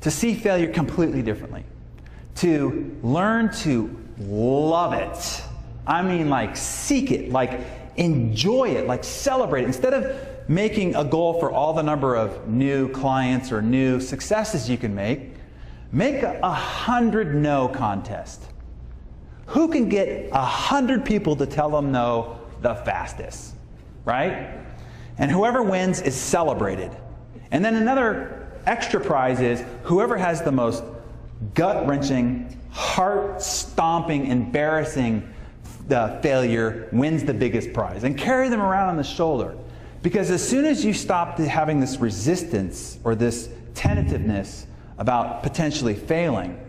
to see failure completely differently, to learn to love it. I mean, like seek it, like enjoy it, like celebrate it. Instead of making a goal for all the number of new clients or new successes you can make a 100 no contest. Who can get 100 people to tell them no the fastest, right? And whoever wins is celebrated. And then another extra prize is whoever has the most gut-wrenching, heart-stomping, embarrassing failure wins the biggest prize. And carry them around on the shoulder. Because as soon as you stop having this resistance or this tentativeness about potentially failing,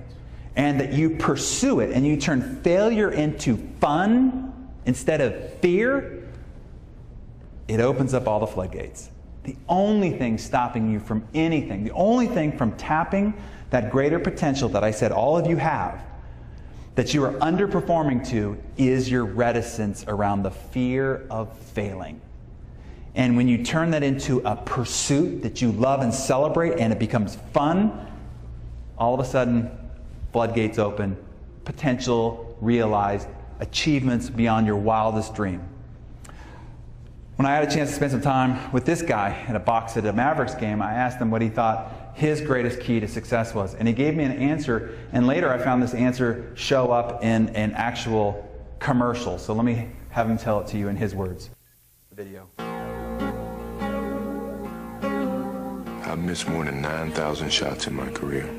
and that you pursue it and you turn failure into fun instead of fear, it opens up all the floodgates. The only thing stopping you from anything, the only thing from tapping that greater potential that I said all of you have, that you are underperforming to, is your reticence around the fear of failing. And when you turn that into a pursuit that you love and celebrate and it becomes fun, all of a sudden, floodgates open, potential realized, achievements beyond your wildest dream. When I had a chance to spend some time with this guy in a box at a Mavericks game, I asked him what he thought his greatest key to success was. And he gave me an answer, and later I found this answer show up in an actual commercial. So let me have him tell it to you in his words. The video. I've missed more than 9,000 shots in my career.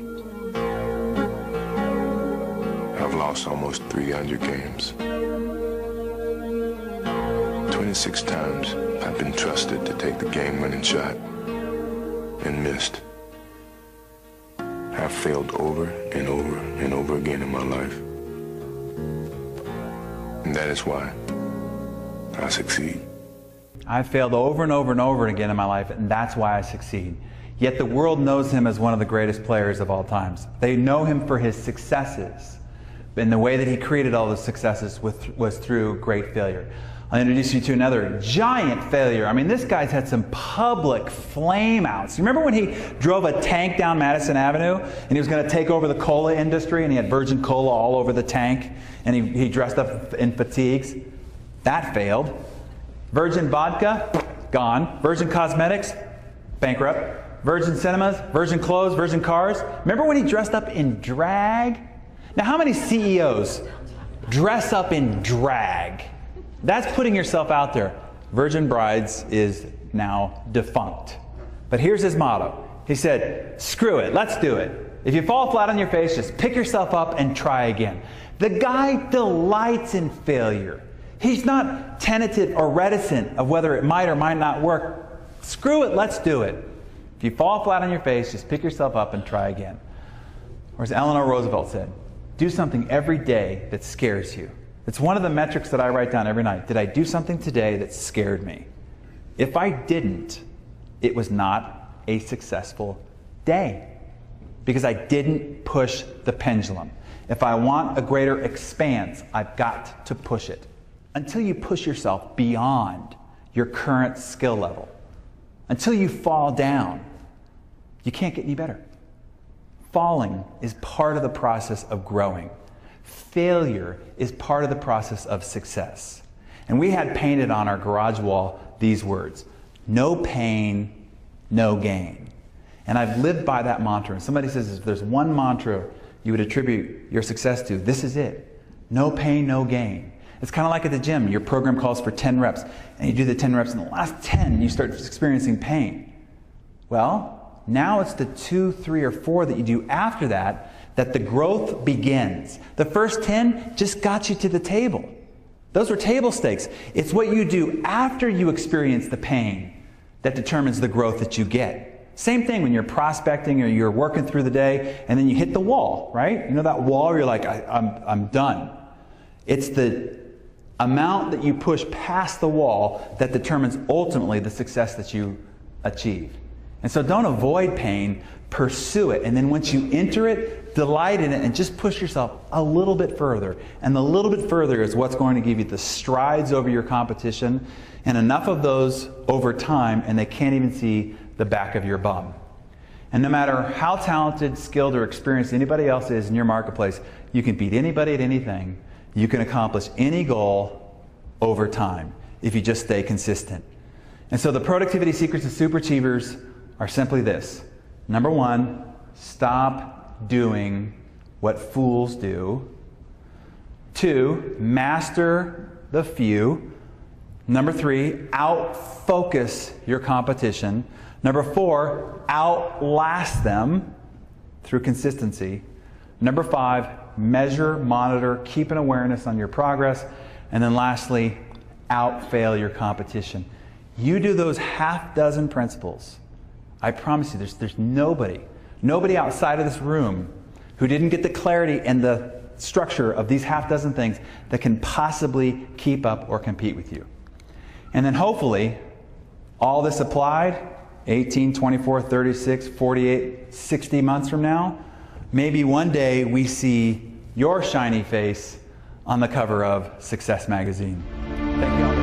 I've lost almost 300 games. 26 times I've been trusted to take the game-winning shot and missed. I've failed over and over and over again in my life. And that is why I succeed. I've failed over and over and over again in my life, and that's why I succeed. Yet the world knows him as one of the greatest players of all times. They know him for his successes. And the way that he created all those successes was through great failure. I'll introduce you to another giant failure. I mean, this guy's had some public flame-outs. You remember when he drove a tank down Madison Avenue and he was going to take over the cola industry and he had virgin cola all over the tank and he dressed up in fatigues? That failed. Virgin vodka, gone. Virgin cosmetics, bankrupt. Virgin cinemas, virgin clothes, virgin cars. Remember when he dressed up in drag? Now, how many CEOs dress up in drag? That's putting yourself out there. Virgin Brides is now defunct. But here's his motto. He said, screw it, let's do it. If you fall flat on your face, just pick yourself up and try again. The guy delights in failure. He's not tentative or reticent of whether it might or might not work. Screw it, let's do it. If you fall flat on your face, just pick yourself up and try again. Or as Eleanor Roosevelt said, do something every day that scares you. It's one of the metrics that I write down every night. Did I do something today that scared me? If I didn't, it was not a successful day because I didn't push the pendulum. If I want a greater expanse, I've got to push it. Until you push yourself beyond your current skill level, until you fall down, you can't get any better. Falling is part of the process of growing. Failure is part of the process of success. And we had painted on our garage wall these words: no pain, no gain. And I've lived by that mantra. And somebody says if there's one mantra you would attribute your success to, this is it. No pain, no gain. It's kind of like at the gym. Your program calls for 10 reps. And you do the 10 reps, and the last 10, you start experiencing pain. Well, now it's the 2, 3, or 4 that you do after that the growth begins. The first 10 just got you to the table. Those were table stakes. It's what you do after you experience the pain that determines the growth that you get. Same thing when you're prospecting or you're working through the day and then you hit the wall, right? You know that wall where you're like, I'm done. It's the amount that you push past the wall that determines ultimately the success that you achieve. And so don't avoid pain, pursue it. And then once you enter it, delight in it and just push yourself a little bit further. And the little bit further is what's going to give you the strides over your competition, and enough of those over time and they can't even see the back of your bum. And no matter how talented, skilled, or experienced anybody else is in your marketplace, you can beat anybody at anything. You can accomplish any goal over time if you just stay consistent. And so the productivity secrets of superachievers are simply this. Number one, stop doing what fools do. 2, master the few. Number 3, out-focus your competition. Number 4, outlast them through consistency. Number 5, measure, monitor, keep an awareness on your progress. And then lastly, out-fail your competition. You do those half dozen principles. I promise you, there's nobody outside of this room who didn't get the clarity and the structure of these half dozen things that can possibly keep up or compete with you. And then hopefully, all this applied, 18, 24, 36, 48, 60 months from now, maybe one day we see your shiny face on the cover of Success Magazine. Thank you all.